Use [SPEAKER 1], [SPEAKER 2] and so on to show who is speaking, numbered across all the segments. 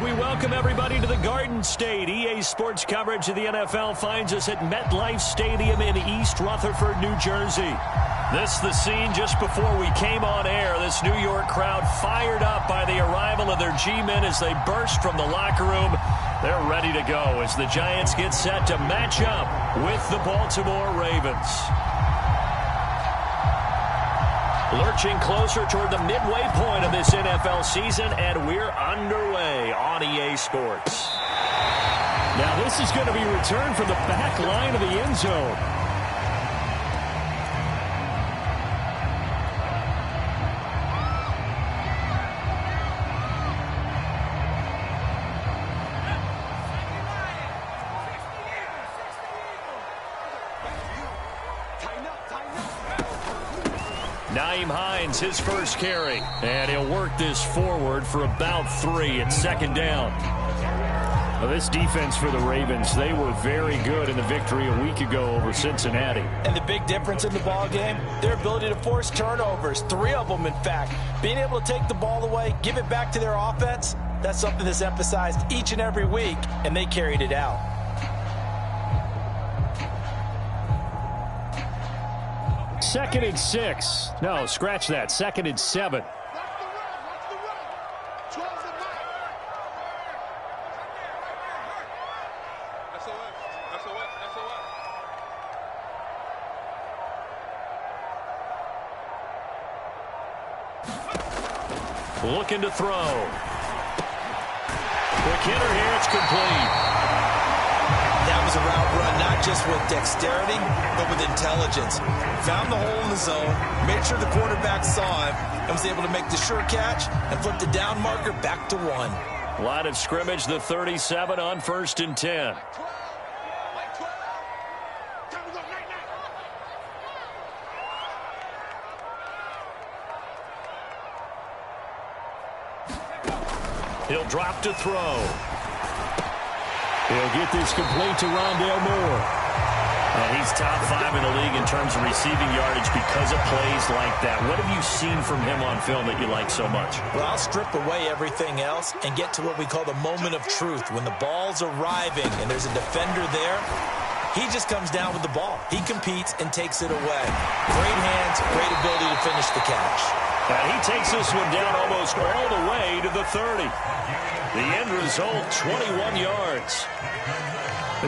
[SPEAKER 1] We welcome everybody to the Garden State. EA Sports coverage of the NFL finds us at MetLife Stadium in East Rutherford, New Jersey. This the scene just before we came on air. This New York crowd fired up by the arrival of their G-men as they burst from the locker room. They're ready to go as the Giants get set to match up with the Baltimore Ravens. Lurching closer toward the midway point of this NFL season, and we're underway on EA Sports.
[SPEAKER 2] Now this is going to be returned from the back line of the end zone.
[SPEAKER 1] His first carry, and he'll work this forward for about 3 at second down.
[SPEAKER 2] Well, this defense for the Ravens, they were very good in the victory a week ago over Cincinnati.
[SPEAKER 3] And the big difference in the ball game, their ability to force turnovers, 3 of them in fact. Being able to take the ball away, give it back to their offense, that's something that's emphasized each and every week, and they carried it out.
[SPEAKER 2] Second and 6. No, scratch that. Second and 7.
[SPEAKER 1] Looking to throw. Quick hitter here. It's complete.
[SPEAKER 3] That was a route run, not just with dexterity, but with intelligence. Found the hole in the zone, made sure the quarterback saw him, and was able to make the sure catch and flip the down marker back to 1.
[SPEAKER 1] Line of scrimmage, the 37 on 1st and 10. He'll drop to throw.
[SPEAKER 2] He'll get this complete to Rondale Moore.
[SPEAKER 1] And he's top 5 in the league in terms of receiving yardage because of plays like that. What have you seen from him on film that you like so much?
[SPEAKER 3] Well, I'll strip away everything else and get to what we call the moment of truth. When the ball's arriving and there's a defender there, he just comes down with the ball. He competes and takes it away. Great hands, great ability to finish the catch.
[SPEAKER 1] And he takes this one down almost all the way to the 30. The end result, 21 yards.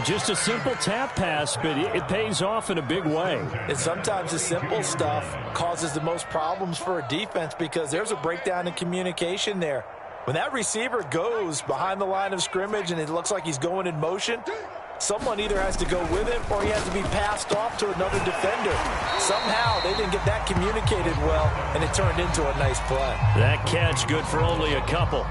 [SPEAKER 2] Just a simple tap pass, but it pays off in a big way.
[SPEAKER 3] And sometimes the simple stuff causes the most problems for a defense because there's a breakdown in communication there. When that receiver goes behind the line of scrimmage and it looks like he's going in motion, someone either has to go with him or he has to be passed off to another defender. Somehow they didn't get that communicated well, and it turned into a nice play.
[SPEAKER 1] That catch good for only a couple.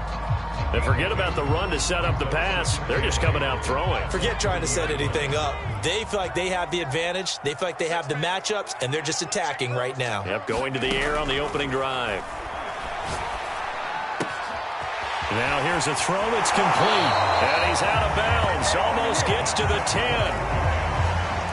[SPEAKER 1] And forget about the run to set up the pass. They're just coming out throwing.
[SPEAKER 3] Forget trying to set anything up. They feel like they have the advantage. They feel like they have the matchups, and they're just attacking right now.
[SPEAKER 1] Yep, going to the air on the opening drive. Now here's a throw. It's complete. And he's out of bounds. Almost gets to the 10.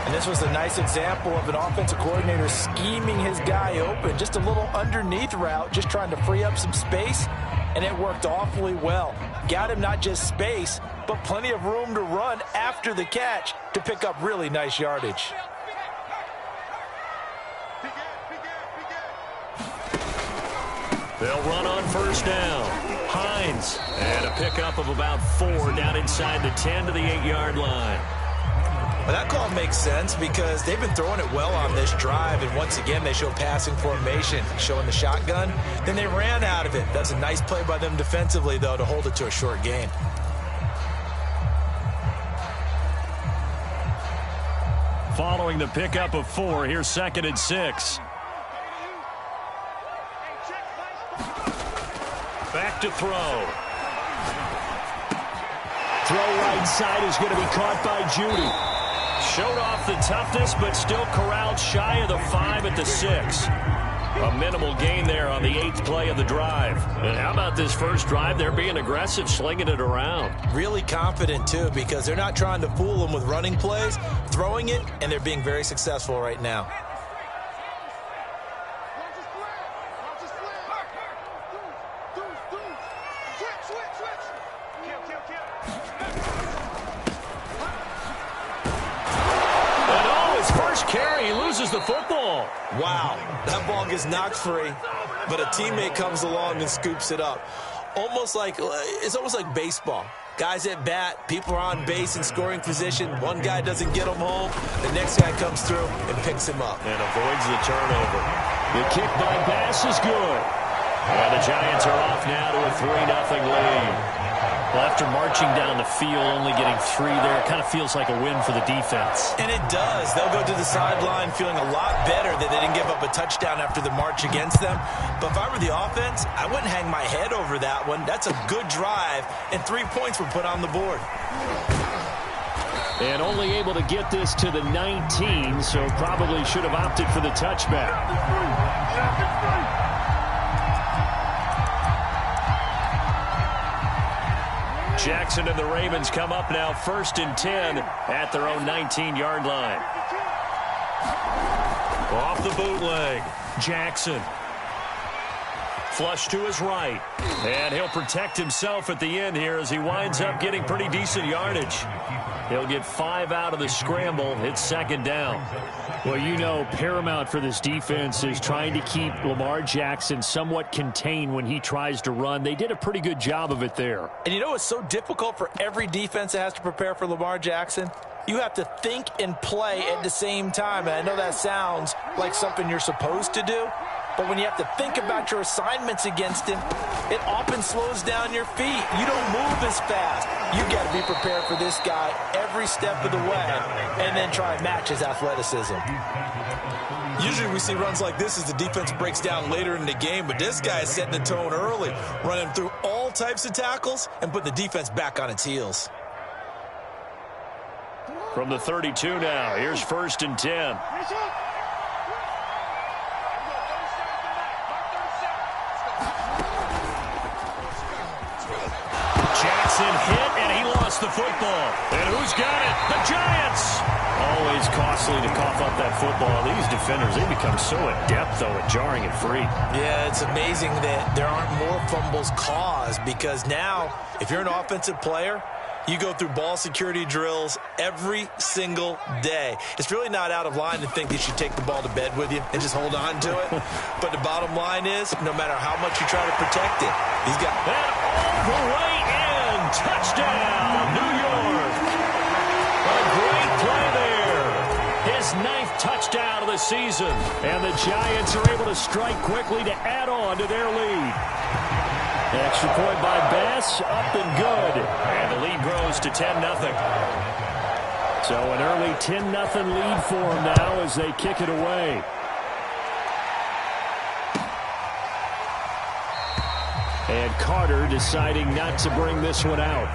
[SPEAKER 3] And this was a nice example of an offensive coordinator scheming his guy open. Just a little underneath route, just trying to free up some space. And it worked awfully well. Got him not just space, but plenty of room to run after the catch to pick up really nice yardage.
[SPEAKER 1] They'll run on 1st down. Hines, and a pickup of about 4 down inside the 10 to the 8-yard line.
[SPEAKER 3] Well, that call makes sense because they've been throwing it well on this drive, and once again they show passing formation, showing the shotgun. Then they ran out of it. That's a nice play by them defensively, though, to hold it to a short gain.
[SPEAKER 1] Following the pickup of 4, here's 2nd and 6. Back to throw.
[SPEAKER 2] Throw right side is going to be caught by Judy.
[SPEAKER 1] Showed off the toughness, but still corralled shy of the 5 at the 6. A minimal gain there on the 8th play of the drive. And how about this first drive? They're being aggressive, slinging it around.
[SPEAKER 3] Really confident, too, because they're not trying to fool them with running plays, throwing it, and they're being very successful right now.
[SPEAKER 1] carry. He loses the football.
[SPEAKER 3] Wow, that ball gets knocked free, but a teammate comes along and scoops it up. It's almost like baseball. Guys at bat, people are on base in scoring position. One guy doesn't get him home. The next guy comes through and picks him up.
[SPEAKER 1] And avoids the turnover. The kick by Bass is good. And the Giants are off now to a 3-0 lead. Well, after marching down the field, only getting 3 there, it kind of feels like a win for the defense.
[SPEAKER 3] And it does. They'll go to the sideline feeling a lot better that they didn't give up a touchdown after the march against them. But if I were the offense, I wouldn't hang my head over that one. That's a good drive, and 3 points were put on the board.
[SPEAKER 1] And only able to get this to the 19, so probably should have opted for the touchback. Jackson and the Ravens come up now 1st and 10 at their own 19-yard line. Off the bootleg, Jackson. Flush to his right. And he'll protect himself at the end here as he winds up getting pretty decent yardage. He'll get 5 out of the scramble. It's 2nd down. Well, you know, paramount for this defense is trying to keep Lamar Jackson somewhat contained when he tries to run. They did a pretty good job of it there.
[SPEAKER 3] And you know what's so difficult for every defense that has to prepare for Lamar Jackson? You have to think and play at the same time. And I know that sounds like something you're supposed to do. But when you have to think about your assignments against him, it often slows down your feet. You don't move as fast. You got to be prepared for this guy every step of the way and then try and match his athleticism. Usually we see runs like this as the defense breaks down later in the game, but this guy is setting the tone early, running through all types of tackles and putting the defense back on its heels.
[SPEAKER 1] From the 32 now, here's 1st and 10. Jackson hit, and he lost the football. And who's got it? The Giants! Always costly to cough up that football. These defenders, they become so adept, though, at jarring it free.
[SPEAKER 3] Yeah, it's amazing that there aren't more fumbles caused because now, if you're an offensive player, you go through ball security drills every single day. It's really not out of line to think that you take the ball to bed with you and just hold on to it. But the bottom line is, no matter how much you try to protect it, he's got
[SPEAKER 1] that all the way in. Touchdown, New York. A great play there. His 9th touchdown of the season. And the Giants are able to strike quickly to add on to their lead. Extra point by Bass, up and good. And the lead grows to 10-0. So an early 10-0 lead for them now as they kick it away. And Carter deciding not to bring this one out.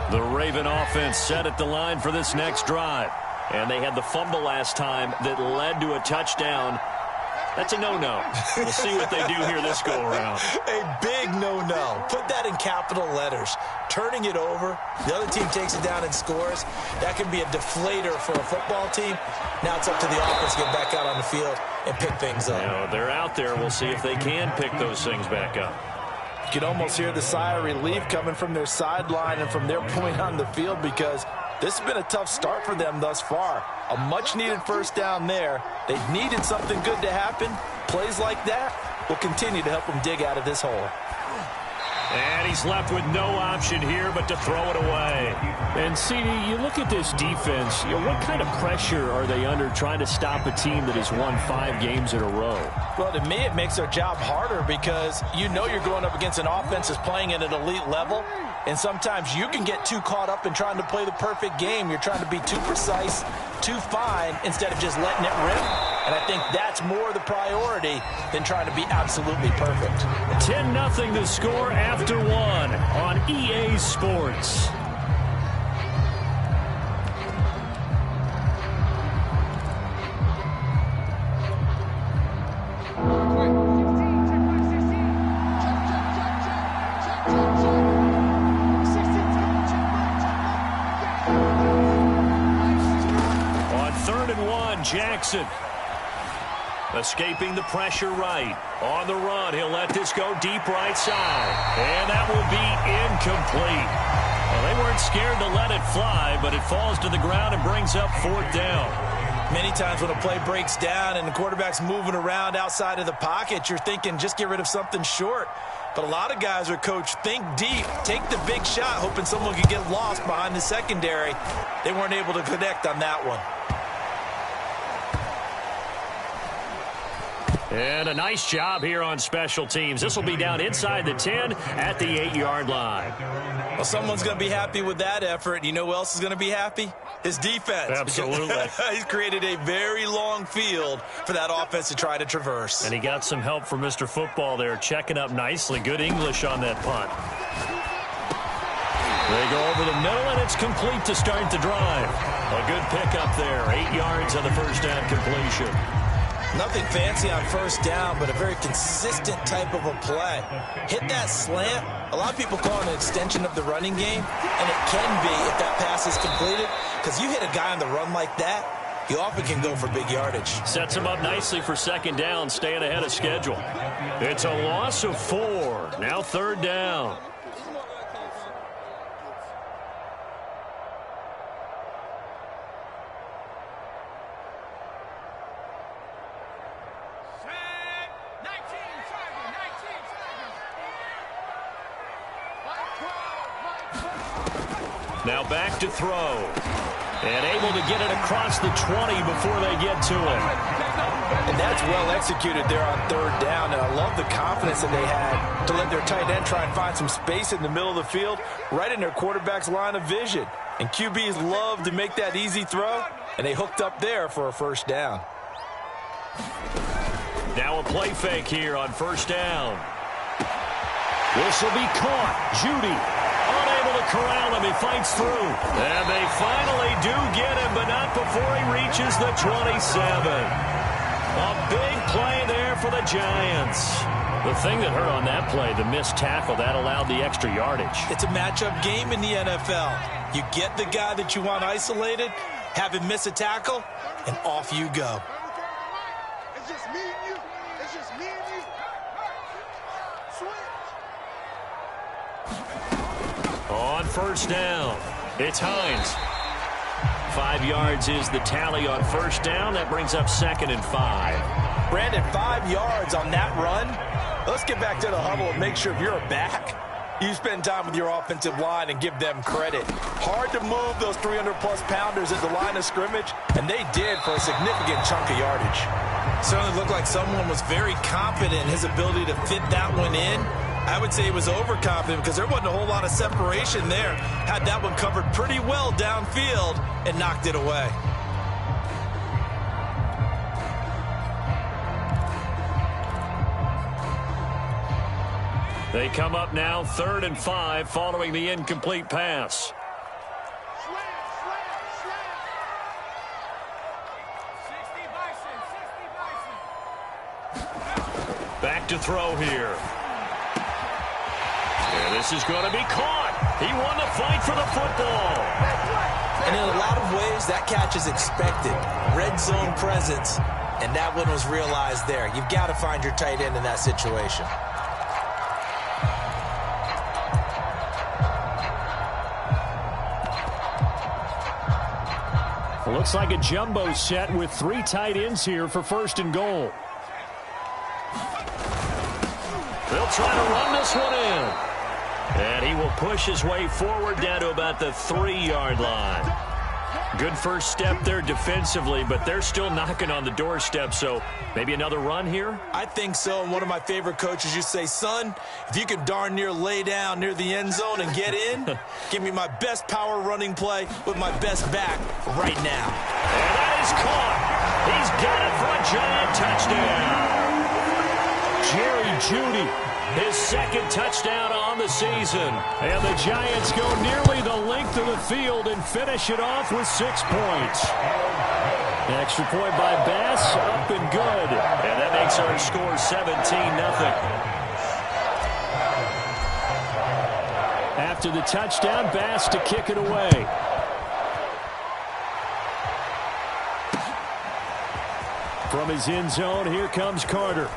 [SPEAKER 1] The Raven offense set at the line for this next drive. And they had the fumble last time that led to a touchdown. That's a no-no. We'll see what they do here this go-around.
[SPEAKER 3] A big no-no. Put that in capital letters. Turning it over, the other team takes it down and scores. That can be a deflator for a football team. Now it's up to the offense to get back out on the field and pick things up.
[SPEAKER 1] You know, they're out there. We'll see if they can pick those things back up.
[SPEAKER 3] You can almost hear the sigh of relief coming from their sideline and from their point on the field because this has been a tough start for them thus far. A much-needed 1st down there. They needed something good to happen. Plays like that will continue to help them dig out of this hole.
[SPEAKER 1] And he's left with no option here but to throw it away. And, CD, you look at this defense, you know, what kind of pressure are they under trying to stop a team that has won 5 games in a row?
[SPEAKER 3] Well, to me, it makes their job harder because you know you're going up against an offense that's playing at an elite level. And sometimes you can get too caught up in trying to play the perfect game. You're trying to be too precise, too fine, instead of just letting it rip. And I think that's more the priority than trying to be absolutely perfect.
[SPEAKER 1] 10-0 the score after 1 on EA Sports. Jackson. Escaping the pressure right. On the run, he'll let this go deep right side. And that will be incomplete. Well, they weren't scared to let it fly, but it falls to the ground and brings up 4th down.
[SPEAKER 3] Many times when a play breaks down and the quarterback's moving around outside of the pocket, you're thinking just get rid of something short. But a lot of guys are coached, think deep, take the big shot, hoping someone could get lost behind the secondary. They weren't able to connect on that one.
[SPEAKER 1] And a nice job here on special teams. This will be down inside the 10 at the 8-yard line.
[SPEAKER 3] Well, someone's going to be happy with that effort. You know who else is going to be happy? His defense.
[SPEAKER 1] Absolutely.
[SPEAKER 3] He's created a very long field for that offense to try to traverse.
[SPEAKER 1] And he got some help from Mr. Football there, checking up nicely. Good English on that punt. They go over the middle, and it's complete to start the drive. A good pickup there. 8 yards on the first down completion.
[SPEAKER 3] Nothing fancy on first down, but a very consistent type of a play. Hit that slant. A lot of people call it an extension of the running game, and it can be if that pass is completed, because you hit a guy on the run like that, he often can go for big yardage.
[SPEAKER 1] Sets him up nicely for second down, staying ahead of schedule. It's a loss of 4. Now 3rd down. Now back to throw. And able to get it across the 20 before they get to it.
[SPEAKER 3] And that's well executed there on 3rd down. And I love the confidence that they had to let their tight end try and find some space in the middle of the field, right in their quarterback's line of vision. And QBs love to make that easy throw, and they hooked up there for a first down.
[SPEAKER 1] Now a play fake here on first down. This will be caught. Judy unable to corral him. He fights through. And they finally do get him, but not before he reaches the 27. A big play there for the Giants. The thing that hurt on that play, the missed tackle, that allowed the extra yardage.
[SPEAKER 3] It's a matchup game in the NFL. You get the guy that you want isolated, have him miss a tackle, and off you go.
[SPEAKER 4] It's just me and you. It's just me and you. Switch.
[SPEAKER 1] On first down, it's Hines. 5 yards is the tally on first down. That brings up 2nd and 5.
[SPEAKER 3] Brandon, 5 yards on that run. Let's get back to the huddle and make sure if you're a back, you spend time with your offensive line and give them credit. Hard to move those 300-plus pounders at the line of scrimmage, and they did for a significant chunk of yardage. Certainly looked like someone was very confident in his ability to fit that one in. I would say he was overconfident because there wasn't a whole lot of separation there. Had that one covered pretty well downfield and knocked it away.
[SPEAKER 1] They come up now 3rd and 5 following the incomplete pass. Back to throw here. And this is going to be caught. He won the fight for the football.
[SPEAKER 3] And in a lot of ways, that catch is expected. Red zone presence, and that one was realized there. You've got to find your tight end in that situation.
[SPEAKER 1] Looks like a jumbo set with 3 tight ends here for 1st and goal. They'll try to run this one in. And he will push his way forward down to about the 3-yard line. Good first step there defensively, but they're still knocking on the doorstep, so maybe another run here?
[SPEAKER 3] I think so, and one of my favorite coaches used to say, son, if you can darn near lay down near the end zone and get in, give me my best power running play with my best back right now.
[SPEAKER 1] And that is caught. He's got it for a giant touchdown. Jerry Jeudy, his 2nd touchdown on the season. And the Giants go nearly the length of the field and finish it off with 6 points. Extra point by Bass, up and good. And that makes our score 17-0. After the touchdown, Bass to kick it away.
[SPEAKER 2] From his end zone, here comes Carter.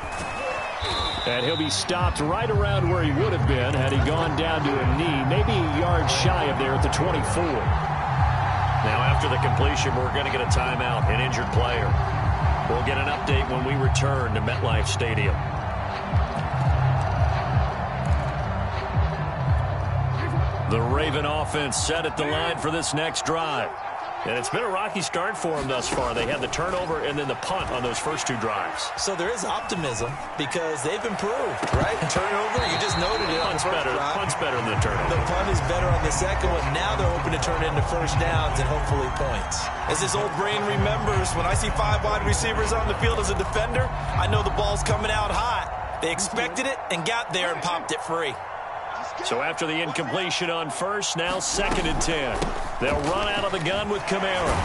[SPEAKER 2] And he'll be stopped right around where he would have been had he gone down to a knee, maybe a yard shy of there at the 24.
[SPEAKER 1] Now, after the completion, we're going to get a timeout, an injured player. We'll get an update when we return to MetLife Stadium. The Raven offense set at the line for this next drive. And it's been a rocky start for them thus far. They had the turnover and then the punt on those first two drives.
[SPEAKER 3] So there is optimism because they've improved, right? Turnover, you just noted it.
[SPEAKER 1] Punt's better than the turnover.
[SPEAKER 3] The punt is better on the second one. Now they're open to turn into first downs and hopefully points. As this old brain remembers, when I see 5 wide receivers on the field as a defender, I know the ball's coming out hot. They expected it and got there and popped it free.
[SPEAKER 1] So after the incompletion on first, now 2nd and 10. They'll run out of the gun with Kamara.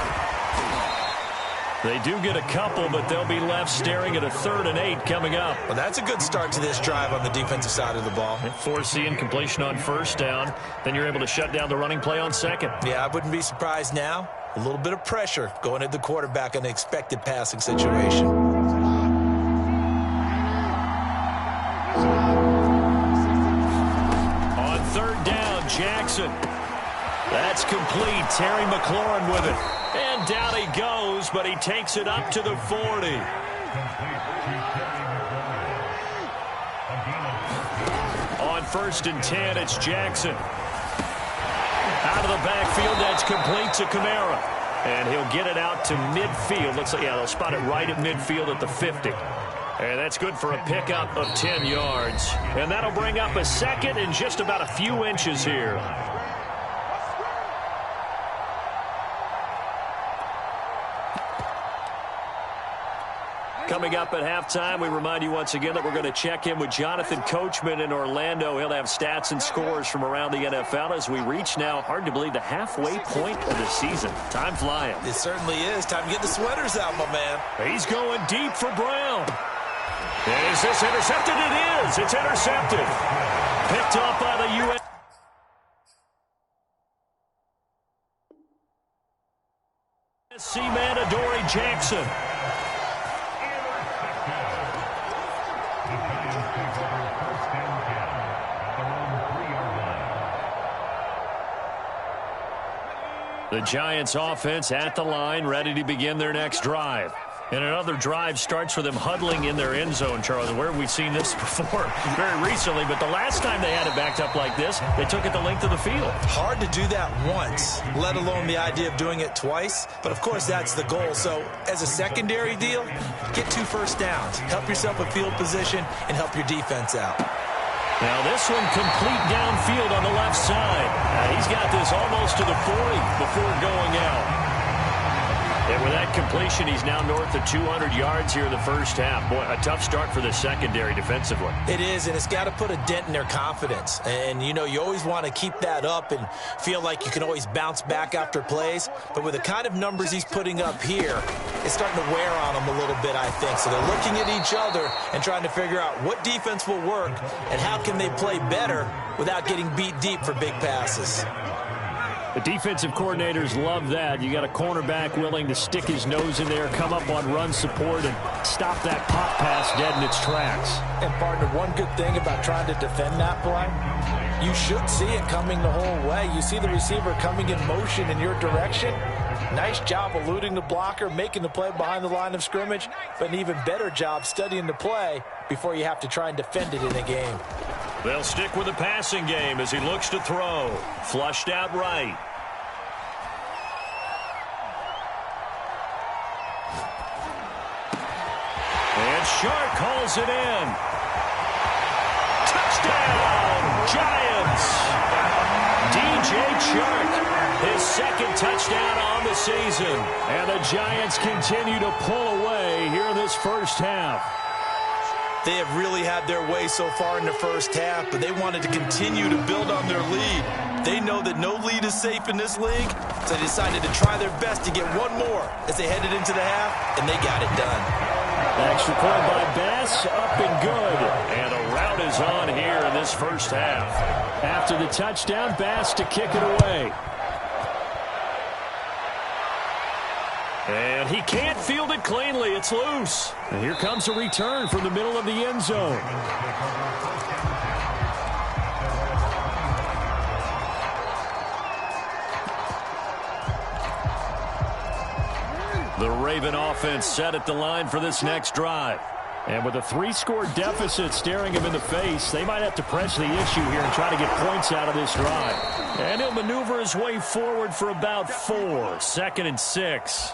[SPEAKER 1] They do get a couple, but they'll be left staring at a 3rd and 8 coming up.
[SPEAKER 3] Well, that's a good start to this drive on the defensive side of the ball.
[SPEAKER 1] Force the incompletion on first down. Then you're able to shut down the running play on second.
[SPEAKER 3] Yeah, I wouldn't be surprised now. A little bit of pressure going at the quarterback in an expected passing situation.
[SPEAKER 1] Jackson. That's complete. Terry McLaurin with it. And down he goes, but he takes it up to the 40. On 1st and 10, it's Jackson. Out of the backfield, that's complete to Kamara. And he'll get it out to midfield. Looks like, yeah, they'll spot it right at midfield at the 50. And that's good for a pickup of 10 yards. And that'll bring up a 2nd and just about a few inches here. Coming up at halftime, we remind you once again that we're going to check in with Jonathan Coachman in Orlando. He'll have stats and scores from around the NFL as we reach now, hard to believe, the halfway point of the season. Time flying.
[SPEAKER 3] It certainly is. Time to get the sweaters out, my man.
[SPEAKER 1] He's going deep for Brown. Is this intercepted? It is. It's intercepted. Picked up by the U.S. man, Adoree Jackson. The Giants offense at the line, ready to begin their next drive. And another drive starts with them huddling in their end zone, Charlie. Where have we seen this before? Very recently, but the last time they had it backed up like this, they took it the length of the field.
[SPEAKER 3] Hard to do that once, let alone the idea of doing it twice. But, of course, that's the goal. So, as a secondary deal, get 2 first downs. Help yourself with field position and help your defense out.
[SPEAKER 1] Now this one complete downfield on the left side. He's got this almost to the 40 before going out. And with that completion, he's now north of 200 yards here in the first half. Boy, a tough start for the secondary defensively.
[SPEAKER 3] It is, and it's got to put a dent in their confidence. And, you know, you always want to keep that up and feel like you can always bounce back after plays. But with the kind of numbers he's putting up here, it's starting to wear on them a little bit, I think. So they're looking at each other and trying to figure out what defense will work and how can they play better without getting beat deep for big passes.
[SPEAKER 2] The defensive coordinators love that. You got a cornerback willing to stick his nose in there, come up on run support, and stop that pop pass dead in its tracks.
[SPEAKER 3] And, partner, one good thing about trying to defend that play, you should see it coming the whole way. You see the receiver coming in motion in your direction. Nice job eluding the blocker, making the play behind the line of scrimmage, but an even better job studying the play before you have to try and defend it in a game.
[SPEAKER 1] They'll stick with the passing game as he looks to throw. Flushed out right. And Shark calls it in. Touchdown, Giants! DJ Chark, his 2nd touchdown on the season. And the Giants continue to pull away here in this first half.
[SPEAKER 3] They have really had their way so far in the first half, but they wanted to continue to build on their lead. They know that no lead is safe in this league, so they decided to try their best to get one more as they headed into the half, and they got it done.
[SPEAKER 2] Extra point by Bass, up and good.
[SPEAKER 1] And a rout is on here in this first half.
[SPEAKER 2] After the touchdown, Bass to kick it away.
[SPEAKER 1] And And he can't field it cleanly. It's loose. And here comes a return from the middle of the end zone. The Raven offense set at the line for this next drive. And with a 3-score deficit staring him in the face, they might have to press the issue here and try to get points out of this drive. And he'll maneuver his way forward for about 4. 2nd and 6.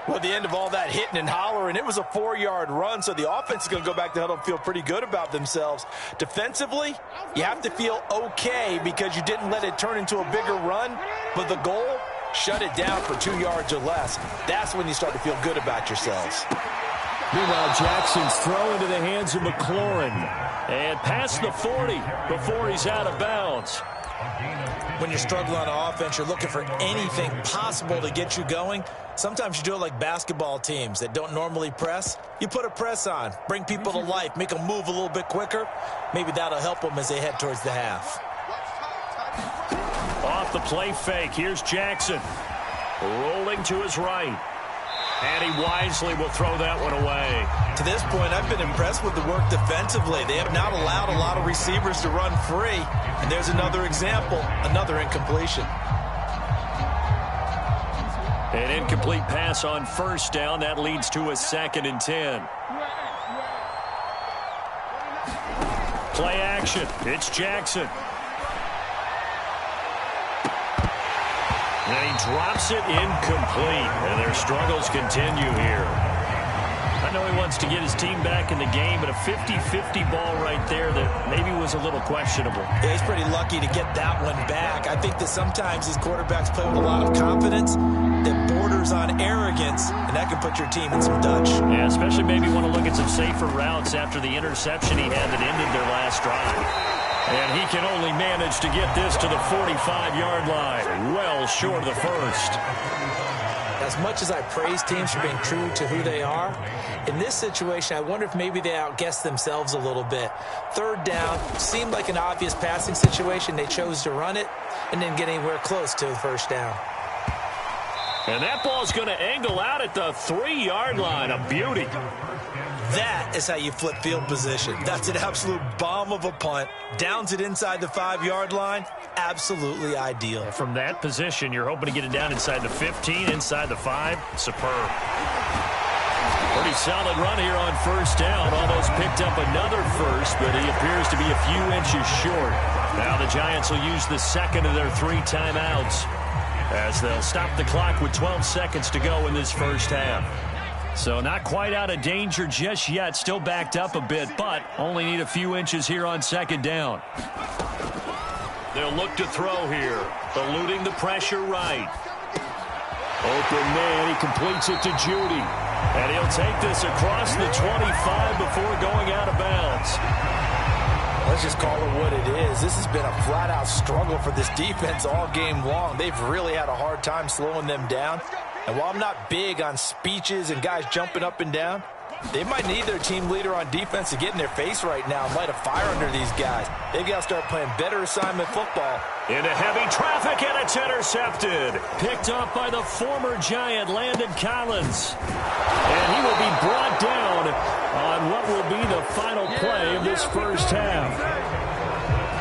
[SPEAKER 3] Well, at the end of all that hitting and hollering, it was a 4-yard run, so the offense is going to go back to huddle and feel pretty good about themselves. Defensively, you have to feel okay because you didn't let it turn into a bigger run, but the goal, shut it down for 2 yards or less. That's when you start to feel good about yourselves.
[SPEAKER 1] Meanwhile, Jackson's throw into the hands of McLaurin. And past the 40 before he's out of bounds.
[SPEAKER 3] When you're struggling on offense, you're looking for anything possible to get you going. Sometimes you do it like basketball teams that don't normally press. You put a press on, bring people to life, make them move a little bit quicker. Maybe that'll help them as they head towards the half.
[SPEAKER 1] Off the play fake, here's Jackson. Rolling to his right. And he wisely will throw that one away.
[SPEAKER 3] To this point, I've been impressed with the work defensively. They have not allowed a lot of receivers to run free. And there's another example, another incompletion.
[SPEAKER 1] An incomplete pass on 1st down. That leads to a 2nd and 10. Play action. It's Jackson. And he drops it incomplete. And their struggles continue here. I know he wants to get his team back in the game, but a 50-50 ball right there that maybe was a little questionable.
[SPEAKER 3] Yeah, he's pretty lucky to get that one back. I think that sometimes these quarterbacks play with a lot of confidence that borders on arrogance, and that can put your team in some Dutch.
[SPEAKER 1] Yeah, especially maybe want to look at some safer routes after the interception he had that ended their last drive. And he can only manage to get this to the 45-yard line, well short of the first.
[SPEAKER 3] As much as I praise teams for being true to who they are, in this situation, I wonder if maybe they outguessed themselves a little bit. 3rd down seemed like an obvious passing situation. They chose to run it and didn't get anywhere close to the 1st down.
[SPEAKER 1] And that ball's going to angle out at the 3-yard line. A beauty.
[SPEAKER 3] That is how you flip field position. That's an absolute bomb of a punt. Downs it inside the 5-yard line. Absolutely ideal.
[SPEAKER 1] From that position, you're hoping to get it down inside the 15, inside the 5. Superb. Pretty solid run here on 1st down. Almost picked up another first, but he appears to be a few inches short. Now the Giants will use the 2nd of their 3 timeouts as they'll stop the clock with 12 seconds to go in this first half. So not quite out of danger just yet. Still backed up a bit, but only need a few inches here on 2nd down. They'll look to throw here, eluding the pressure right. Open man, he completes it to Judy. And he'll take this across the 25 before going out of bounds.
[SPEAKER 3] Let's just call it what it is. This has been a flat-out struggle for this defense all game long. They've really had a hard time slowing them down. And while I'm not big on speeches and guys jumping up and down, they might need their team leader on defense to get in their face right now and light a fire under these guys. They've got to start playing better assignment football.
[SPEAKER 1] Into heavy traffic, and it's intercepted. Picked up by the former Giant, Landon Collins. And he will be brought down on what will be the final play of this first half.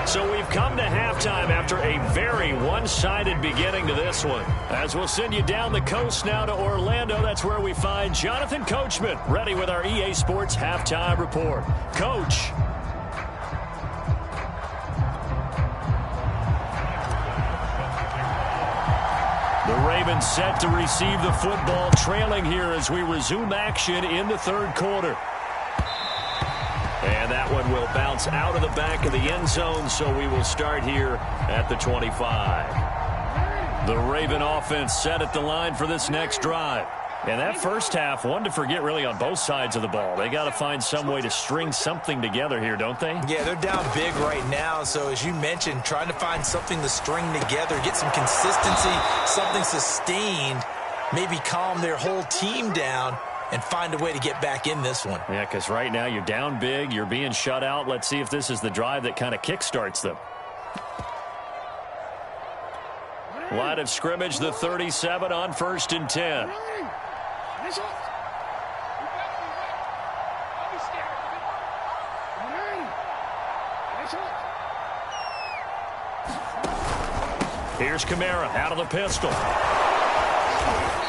[SPEAKER 1] So we've come to halftime after a very one-sided beginning to this one. As we'll send you down the coast now to Orlando, that's where we find Jonathan Coachman ready with our EA Sports Halftime Report. Coach. The Ravens set to receive the football, trailing here as we resume action in the 3rd quarter. And that one will bounce out of the back of the end zone, so we will start here at the 25. The Raven offense set at the line for this next drive. And that first half, one to forget really on both sides of the ball. They got to find some way to string something together here, don't they?
[SPEAKER 3] Yeah, they're down big right now. So as you mentioned, trying to find something to string together, get some consistency, something sustained, maybe calm their whole team down and find a way to get back in this one.
[SPEAKER 1] Yeah, because right now you're down big, you're being shut out. Let's see if this is the drive that kind of kickstarts them. Line of scrimmage, the 37 on 1st and 10. Here's Kamara out of the pistol.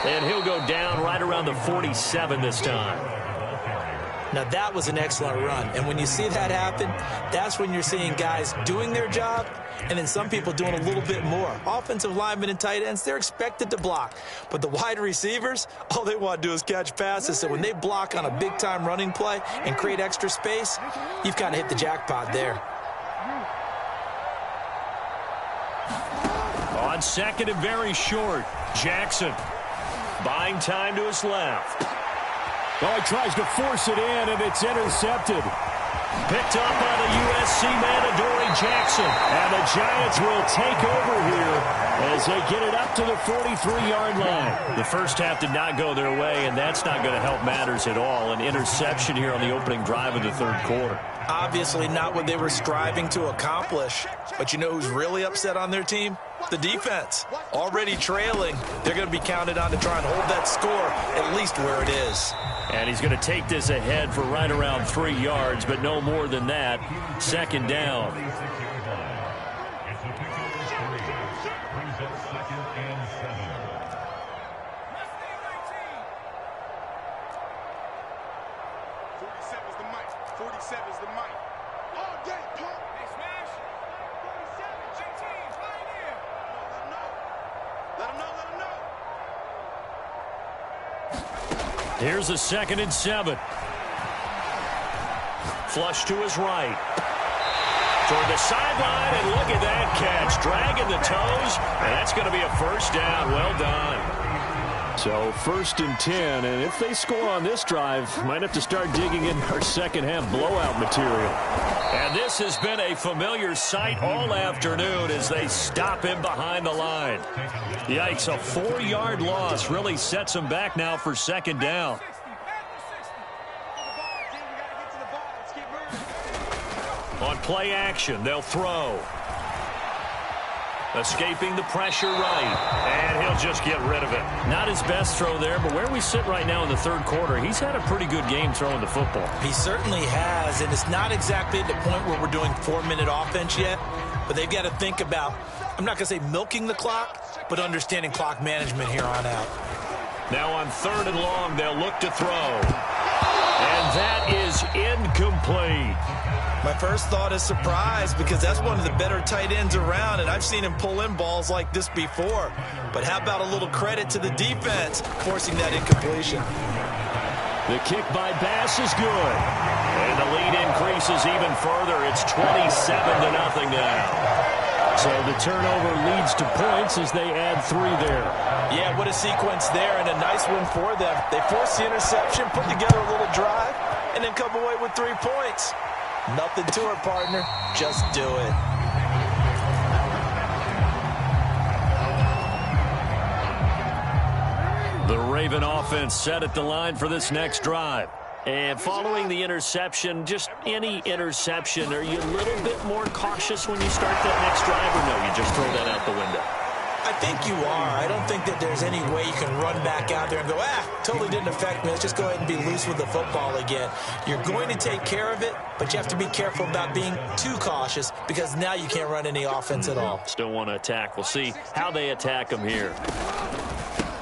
[SPEAKER 1] And he'll go down right around the 47 this time.
[SPEAKER 3] Now, that was an excellent run. And when you see that happen, that's when you're seeing guys doing their job and then some people doing a little bit more. Offensive linemen and tight ends, they're expected to block. But the wide receivers, all they want to do is catch passes. So when they block on a big-time running play and create extra space, you've kind of hit the jackpot there.
[SPEAKER 1] On second and very short, Jackson buying time to his left.
[SPEAKER 2] Well, he tries to force it in, and it's intercepted.
[SPEAKER 1] Picked up by the USC man, Adoree Jackson. And the Giants will take over here as they get it up to the 43-yard line. The first half did not go their way, and that's not going to help matters at all. An interception here on the opening drive of the third quarter.
[SPEAKER 3] Obviously not what they were striving to accomplish. But you know who's really upset on their team? The defense. Already trailing. They're going to be counted on to try and hold that score at least where it is.
[SPEAKER 1] And he's going to take this ahead for right around 3 yards, but no more than that. Second down. Here's a 2nd and 7. Flush to his right. Toward the sideline, and look at that catch. Dragging the toes, and that's going to be a first down. Well done.
[SPEAKER 2] So 1st and 10, and if they score on this drive, might have to start digging in our second half blowout material.
[SPEAKER 1] And this has been a familiar sight all afternoon as they stop him behind the line. Yikes, a 4-yard loss really sets him back now for second down. On play action, they'll throw. Escaping the pressure right, and he'll just get rid of it. Not his best throw there, but where we sit right now in the third quarter, he's had a pretty good game throwing the football.
[SPEAKER 3] He certainly has, and it's not exactly at the point where we're doing 4-minute offense yet, but they've got to think about, I'm not going to say milking the clock, but understanding clock management here on out.
[SPEAKER 1] Now on 3rd and long, they'll look to throw. And that is incomplete.
[SPEAKER 3] My first thought is surprise because that's one of the better tight ends around, and I've seen him pull in balls like this before. But how about a little credit to the defense forcing that incompletion?
[SPEAKER 2] The kick by Bass is good.
[SPEAKER 1] And the lead increases even further. It's 27-0 now.
[SPEAKER 2] So the turnover leads to points as they add 3 there.
[SPEAKER 3] Yeah, what a sequence there, and a nice one for them. They force the interception, put together a little drive, and then come away with 3 points. Nothing to it, partner. Just do it.
[SPEAKER 1] The Raven offense set at the line for this next drive. And following the interception, just any interception, are you a little bit more cautious when you start that next drive, or no, you just throw that out the window?
[SPEAKER 3] I think you are. I don't think that there's any way you can run back out there and go, totally didn't affect me. Let's just go ahead and be loose with the football again. You're going to take care of it, but you have to be careful about being too cautious because now you can't run any offense at all.
[SPEAKER 1] Still want to attack. We'll see how they attack him here.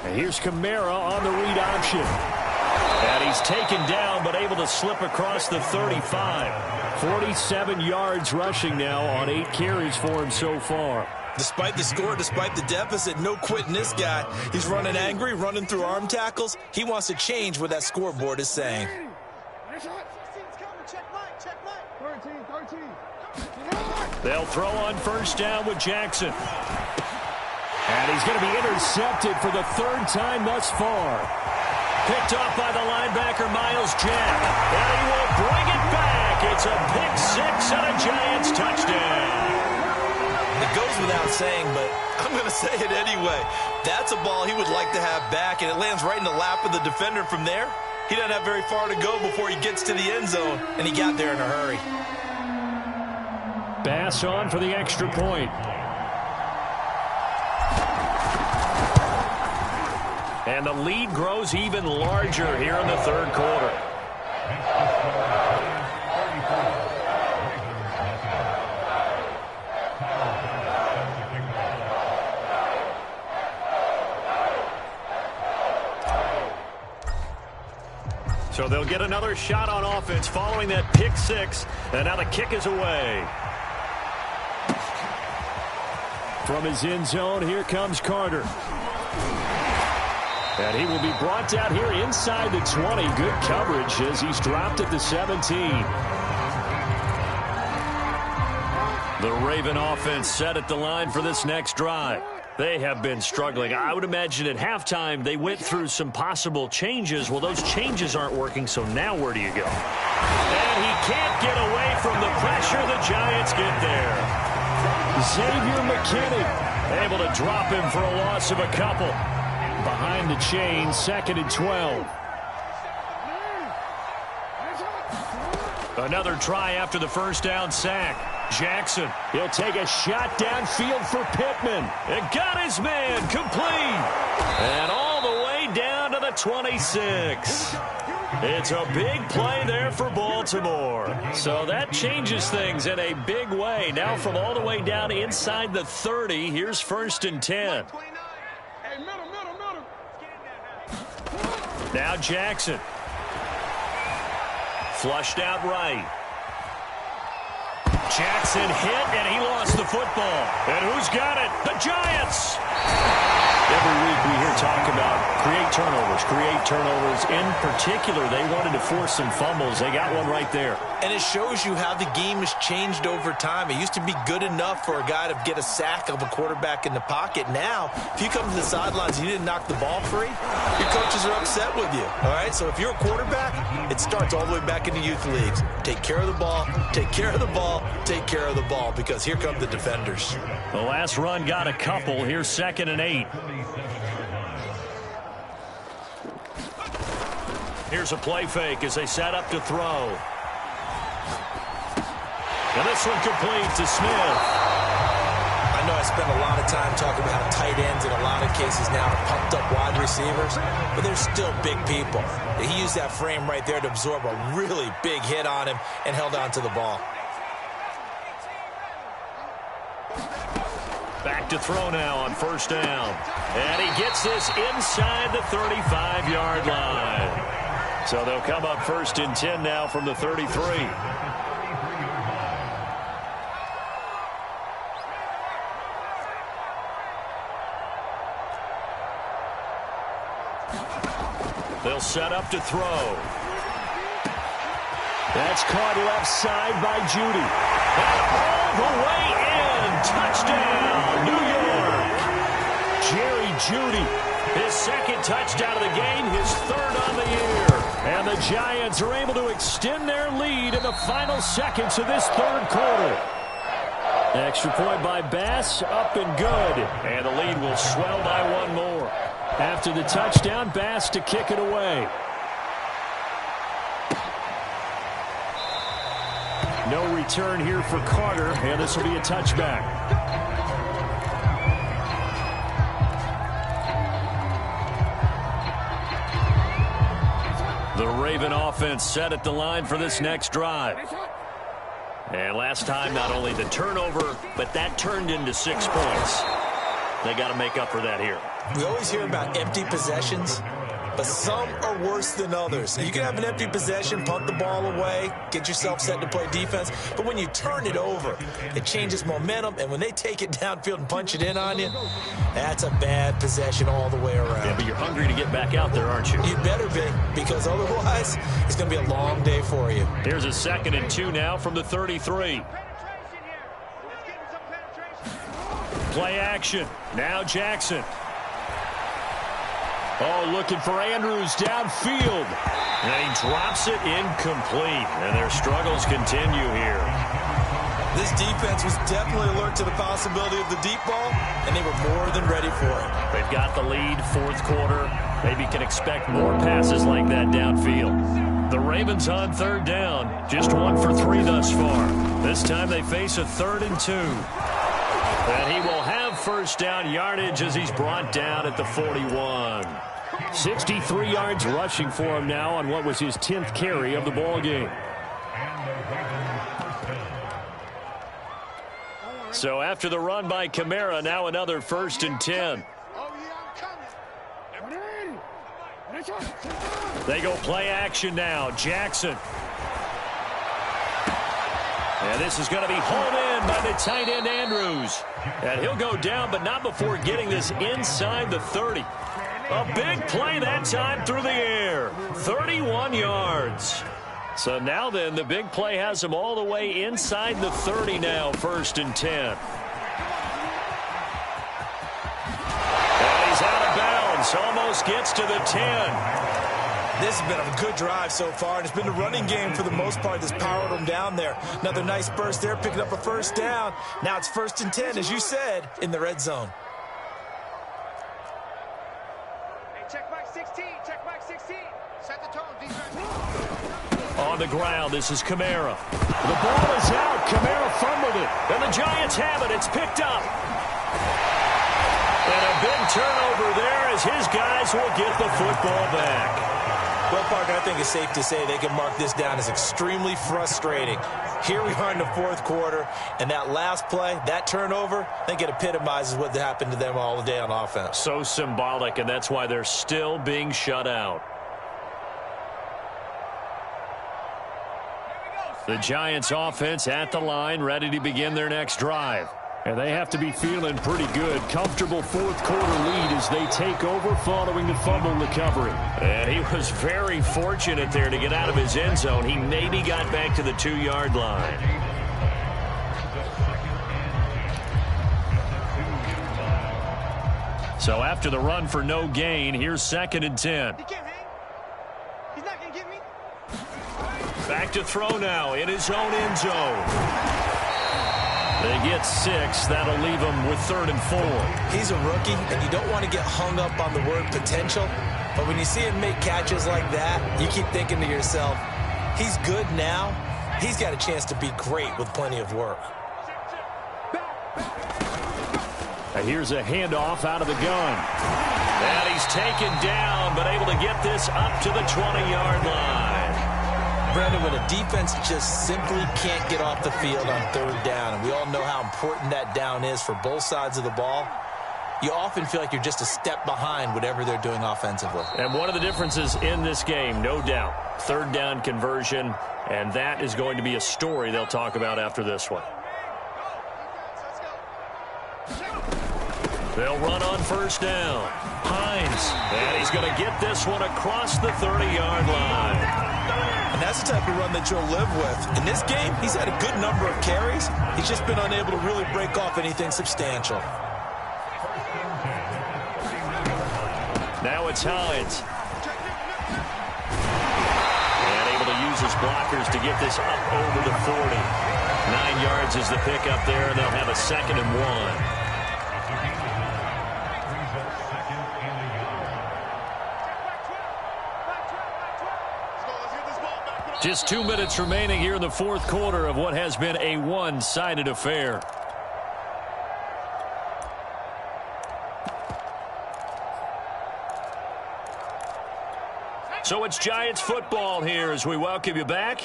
[SPEAKER 2] And here's Kamara on the read option.
[SPEAKER 1] And he's taken down, but able to slip across the 35.
[SPEAKER 2] 47 yards rushing now on 8 carries for him so far.
[SPEAKER 3] Despite the score, despite the deficit, no quitting this guy. He's running angry, running through arm tackles. He wants to change what that scoreboard is saying.
[SPEAKER 1] They'll throw on first down with Jackson.
[SPEAKER 2] And he's going to be intercepted for the 3rd time thus far.
[SPEAKER 1] Picked off by the linebacker, Miles Jack. And he will bring it back. It's a pick 6 and a Giants touchdown.
[SPEAKER 3] It goes without saying, but I'm going to say it anyway. That's a ball he would like to have back, and it lands right in the lap of the defender from there. He doesn't have very far to go before he gets to the end zone, and he got there in a hurry.
[SPEAKER 2] Bass on for the extra point.
[SPEAKER 1] And the lead grows even larger here in the third quarter. So they'll get another shot on offense following that pick six. And now the kick is away.
[SPEAKER 2] From his end zone, here comes Carter. And he will be brought down here inside the 20. Good coverage as he's dropped at the 17.
[SPEAKER 1] The Raven offense set at the line for this next drive. They have been struggling. I would imagine at halftime they went through some possible changes. Well, those changes aren't working, so now where do you go? And he can't get away from the pressure. The Giants get there.
[SPEAKER 2] Xavier McKinney
[SPEAKER 1] able to drop him for a loss of a couple.
[SPEAKER 2] Behind the chain, 2nd and 12.
[SPEAKER 1] Another try after the first down sack. Jackson.
[SPEAKER 2] He'll take a shot downfield for Pittman.
[SPEAKER 1] It got his man complete. And all the way down to the 26. It's a big play there for Baltimore. So that changes things in a big way. Now from all the way down inside the 30, here's 1st and 10. Now Jackson. Flushed out right. Jackson hit, and he lost the football. And who's got it? The Giants! Every week we hear talk about create turnovers. In particular, they wanted to force some fumbles. They got one right there.
[SPEAKER 3] And it shows you how the game has changed over time. It used to be good enough for a guy to get a sack of a quarterback in the pocket. Now, if you come to the sidelines and you didn't knock the ball free, your coaches are upset with you. All right? So if you're a quarterback, it starts all the way back in the youth leagues. Take care of the ball, take care of the ball, take care of the ball, because here come the defenders.
[SPEAKER 1] The last run got a couple. Here's 2nd and 8. Here's a play fake as they set up to throw. And this one complete to Smith.
[SPEAKER 3] I know I spent a lot of time talking about how tight ends in a lot of cases now are pumped up wide receivers, but they're still big people. He used that frame right there to absorb a really big hit on him and held on to the ball.
[SPEAKER 1] Back to throw now on 1st down. And he gets this inside the 35-yard line. So they'll come up 1st and 10 now from the 33. They'll set up to throw.
[SPEAKER 2] That's caught left side by Judy.
[SPEAKER 1] And all the way in. Touchdown, New York.
[SPEAKER 2] Jerry Judy.
[SPEAKER 1] His 2nd touchdown of the game, his 3rd on the year.
[SPEAKER 2] And the Giants are able to extend their lead in the final seconds of this 3rd quarter. Extra point by Bass, up and good.
[SPEAKER 1] And the lead will swell by one more.
[SPEAKER 2] After the touchdown, Bass to kick it away. No return here for Carter, and this will be a touchback.
[SPEAKER 1] The Raven offense set at the line for this next drive. And last time, not only the turnover, but that turned into 6 points. They got to make up for that here.
[SPEAKER 3] We always hear about empty possessions, but some are worse than others. You can have an empty possession, punt the ball away, get yourself set to play defense, but when you turn it over, it changes momentum, and when they take it downfield and punch it in on you, that's a bad possession all the way around.
[SPEAKER 1] Yeah, but you're hungry to get back out there, aren't you?
[SPEAKER 3] You better be, because otherwise, it's going to be a long day for you.
[SPEAKER 1] Here's a 2nd and 2 now from the 33. Play action. Now Jackson.
[SPEAKER 2] Oh, looking for Andrews downfield.
[SPEAKER 1] And he drops it incomplete. And their struggles continue here.
[SPEAKER 3] This defense was definitely alert to the possibility of the deep ball, and they were more than ready for it.
[SPEAKER 1] They've got the lead, 4th quarter. Maybe can expect more passes like that downfield. The Ravens on 3rd down. Just 1 for 3 thus far. This time they face a 3rd and 2. And he will have 1st down yardage as he's brought down at the 41.
[SPEAKER 2] 63 yards rushing for him now on what was his 10th carry of the ball game.
[SPEAKER 1] So after the run by Kamara, now another 1st and 10. They go play action now. Jackson. And this is going to be hauled in by the tight end Andrews. And he'll go down, but not before getting this inside the 30. A big play that time through the air. 31 yards. So now then, the big play has him all the way inside the 30 now, 1st and 10. And he's out of bounds. Almost gets to the 10.
[SPEAKER 3] This has been a good drive so far, and it's been the running game for the most part that's powered them down there. Another nice burst there, picking up a 1st down. Now it's 1st and 10, as you said, in the red zone.
[SPEAKER 4] Hey, check back 16, check back 16. Set the tone, defense.
[SPEAKER 1] On the ground, this is Kamara. The ball is out. Kamara fumbled it. And the Giants have it. It's picked up. And a big turnover there as his guys will get the football back.
[SPEAKER 3] Well, Parker, I think it's safe to say they can mark this down as extremely frustrating. Here we are in the 4th quarter, and that last play, that turnover, I think it epitomizes what happened to them all day on offense.
[SPEAKER 1] So symbolic, and that's why they're still being shut out. The Giants offense at the line, ready to begin their next drive.
[SPEAKER 2] And they have to be feeling pretty good. Comfortable 4th quarter lead as they take over following the fumble recovery.
[SPEAKER 1] And he was very fortunate there to get out of his end zone. He maybe got back to the 2-yard line. So after the run for no gain, here's 2nd and 10.
[SPEAKER 4] He can't hang. He's not going to get me.
[SPEAKER 1] Back to throw now in his own end zone. They get 6. That'll leave him with 3rd and 4.
[SPEAKER 3] He's a rookie, and you don't want to get hung up on the word potential. But when you see him make catches like that, you keep thinking to yourself, he's good now. He's got a chance to be great with plenty of work.
[SPEAKER 2] And here's a handoff out of the gun.
[SPEAKER 1] And he's taken down, but able to get this up to the 20-yard line.
[SPEAKER 3] Brandon, when a defense just simply can't get off the field on 3rd down, and we all know how important that down is for both sides of the ball, you often feel like you're just a step behind whatever they're doing offensively.
[SPEAKER 1] And one of the differences in this game, no doubt, 3rd down conversion, and that is going to be a story they'll talk about after this one. They'll run on 1st down. Hines, and he's going to get this one across the 30-yard line.
[SPEAKER 3] And that's the type of run that you'll live with. In this game, he's had a good number of carries. He's just been unable to really break off anything substantial.
[SPEAKER 1] Now it's Hines. And able to use his blockers to get this up over the 40. 9 yards is the pickup there, and they'll have a 2nd and 1. Just 2 minutes remaining here in the 4th quarter of what has been a one-sided affair. So it's Giants football here as we welcome you back.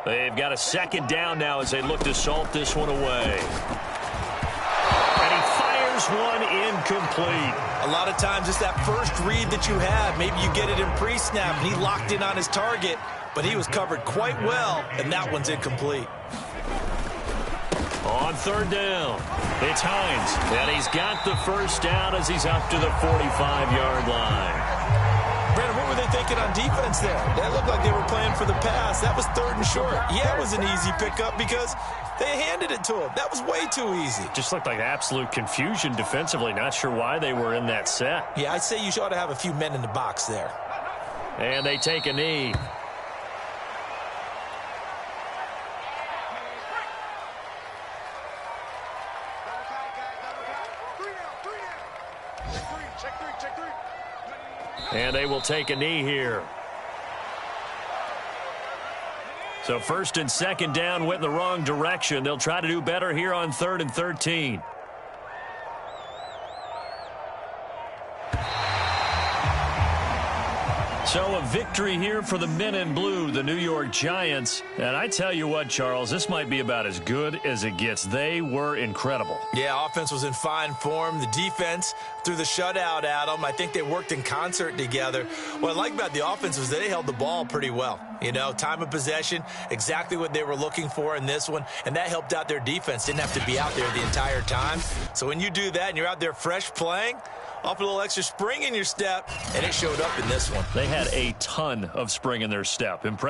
[SPEAKER 1] They've got a 2nd down now as they look to salt this one away. And he fires one incomplete.
[SPEAKER 3] A lot of times it's that first read that you have. Maybe you get it in pre-snap and he locked in on his target, but he was covered quite well, and that one's incomplete.
[SPEAKER 1] On 3rd down, it's Hines, and he's got the 1st down as he's up to the 45-yard line.
[SPEAKER 3] Brandon, what were they thinking on defense there? That looked like they were playing for the pass. That was 3rd and short. Yeah, it was an easy pickup because they handed it to him. That was way too easy.
[SPEAKER 1] Just looked like absolute confusion defensively. Not sure why they were in that set.
[SPEAKER 3] Yeah, I'd say you ought to have a few men in the box there.
[SPEAKER 1] And they take a knee. And they will take a knee here. So 1st and 2nd down went in the wrong direction. They'll try to do better here on 3rd and 13. So a victory here for the men in blue, the New York Giants. And I tell you what, Charles, this might be about as good as it gets. They were incredible.
[SPEAKER 3] Yeah, offense was in fine form. The defense threw the shutout at them. I think they worked in concert together. What I like about the offense was they held the ball pretty well. You know, time of possession, exactly what they were looking for in this one, and that helped out their defense. Didn't have to be out there the entire time. So when you do that and you're out there fresh playing, off a little extra spring in your step, and it showed up in this one.
[SPEAKER 1] They had a ton of spring in their step. Impressive.